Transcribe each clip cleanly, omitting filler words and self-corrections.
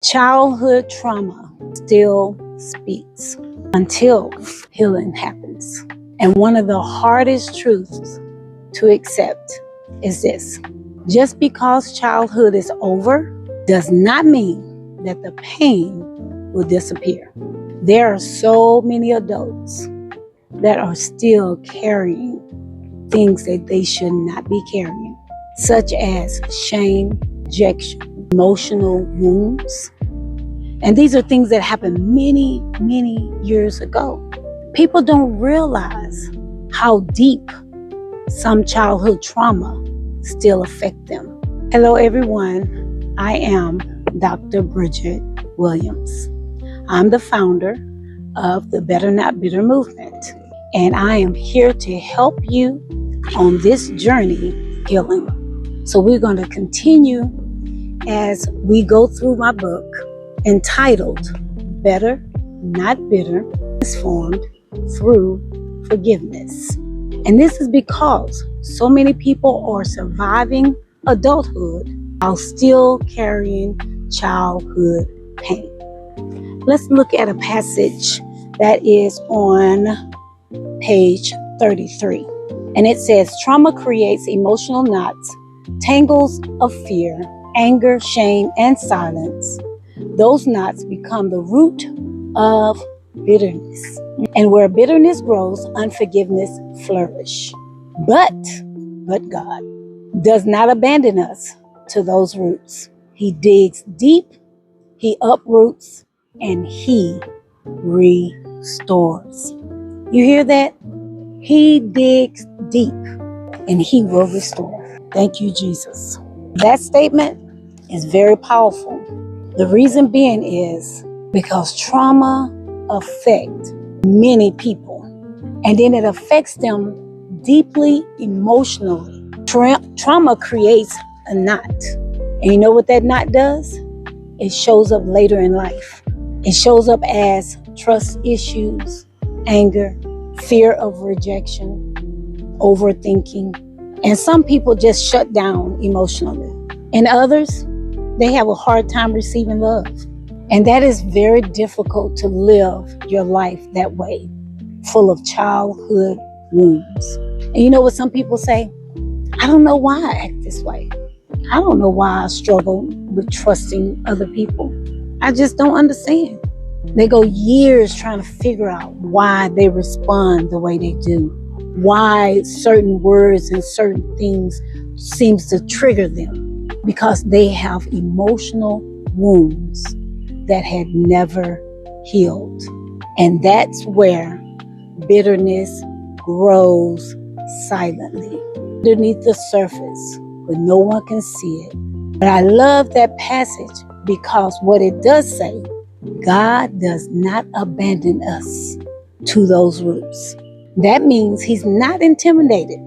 Childhood trauma still speaks until healing happens. And one of the hardest truths to accept is this: just because childhood is over does not mean that the pain will disappear. There are so many adults that are still carrying things that they should not be carrying, such as shame, rejection, emotional wounds. And these are things that happened many, many years ago. People don't realize how deep some childhood trauma still affect them. Hello, everyone. I am Dr. Bridgette Williams. I'm the founder of the Better Not Bitter movement, and I am here to help you on this journey healing. So we're going to continue as we go through my book entitled Better Not Bitter, Transformed Through Forgiveness. And this is because so many people are surviving adulthood while still carrying childhood pain. Let's look at a passage that is on page 33. And it says, trauma creates emotional knots, tangles of fear, anger, shame, and silence. Those knots become the root of bitterness. And where bitterness grows, unforgiveness flourishes. But God does not abandon us to those roots. He digs deep, He uproots, and He restores. You hear that? He digs deep and He will restore. Thank you, Jesus. That statement is very powerful. The reason being is because trauma affects many people, and then it affects them deeply emotionally. Trauma creates a knot. And you know what that knot does? It shows up later in life. It shows up as trust issues, anger, fear of rejection, overthinking. And some people just shut down emotionally. And others, they have a hard time receiving love. And that is very difficult to live your life that way, full of childhood wounds. And you know what some people say? I don't know why I act this way. I don't know why I struggle with trusting other people. I just don't understand. They go years trying to figure out why they respond the way they do, why certain words and certain things seems to trigger them, because they have emotional wounds that had never healed. And that's where bitterness grows silently underneath the surface, but no one can see it. But I love that passage because what it does say, God does not abandon us to those roots. That means He's not intimidated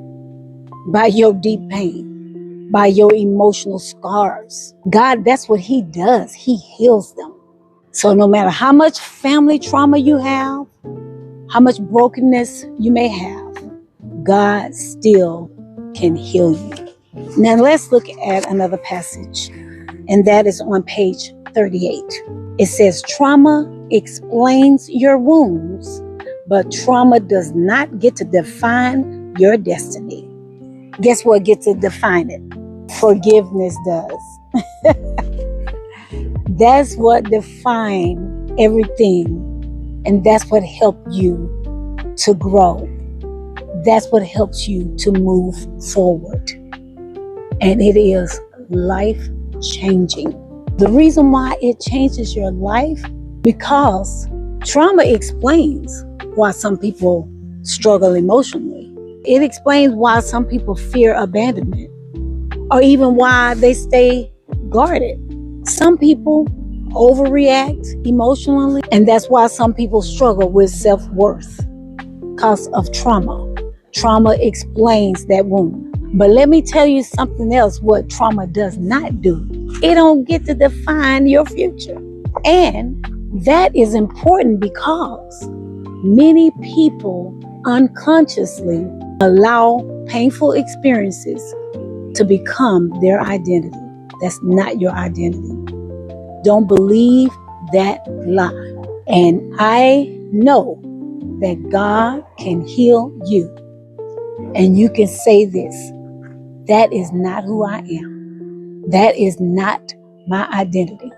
by your deep pain, by your emotional scars. God, that's what He does. He heals them. So no matter how much family trauma you have, how much brokenness you may have, God still can heal you. Now let's look at another passage, and that is on page 38. It says, trauma explains your wounds, but trauma does not get to define your destiny. Guess what gets to define it? Forgiveness does. That's what defines everything, and that's what helps you to grow. That's what helps you to move forward. And it is life-changing. The reason why it changes your life, because trauma explains why some people struggle emotionally. It explains why some people fear abandonment, or even why they stay guarded. Some people overreact emotionally, and that's why some people struggle with self-worth because of trauma. Trauma explains that wound. But let me tell you something else, what trauma does not do. It don't get to define your future. And that is important because many people unconsciously allow painful experiences to become their identity. That's not your identity. Don't believe that lie. And I know that God can heal you. And you can say this: that is not who I am. That is not my identity.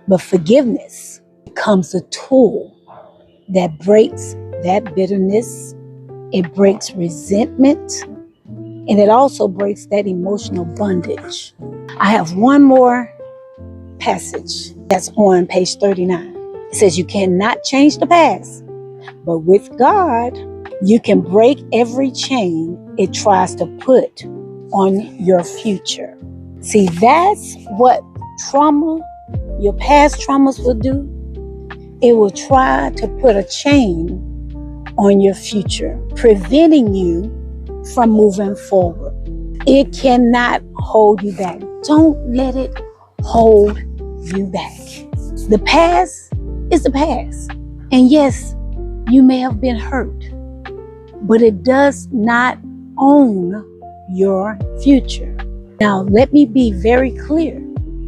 But forgiveness becomes a tool that breaks that bitterness. It breaks resentment. And it also breaks that emotional bondage. I have one more passage that's on page 39. It says, you cannot change the past, but with God, you can break every chain it tries to put on your future. See, that's what trauma, your past traumas will do. It will try to put a chain on your future, preventing you from moving forward. It cannot hold you back. Don't let it hold you back. The past is the past. And yes, you may have been hurt, but it does not own your future. Now, let me be very clear.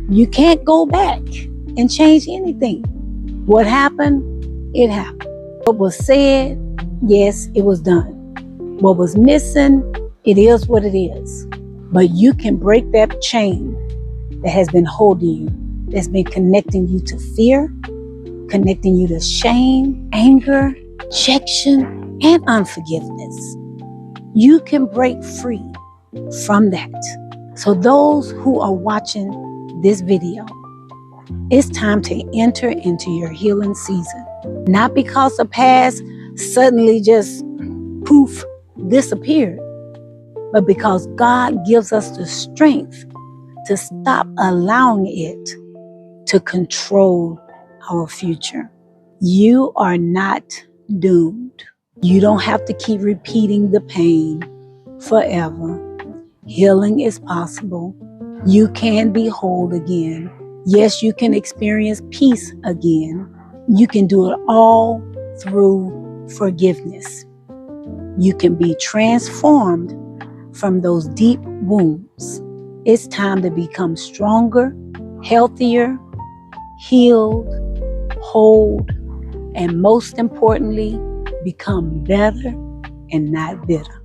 You can't go back and change anything. What happened, it happened. What was said, yes, it was done. What was missing, it is what it is. But you can break that chain that has been holding you, that's been connecting you to fear, connecting you to shame, anger, rejection, and unforgiveness. You can break free from that. So those who are watching this video, it's time to enter into your healing season. Not because the past suddenly just poof, disappeared, but because God gives us the strength to stop allowing it to control our future. You are not doomed. You don't have to keep repeating the pain forever. Healing is possible. You can be whole again. Yes, you can experience peace again. You can do it all through forgiveness. You can be transformed from those deep wounds. It's time to become stronger, healthier, healed, whole, and most importantly, become better and not bitter.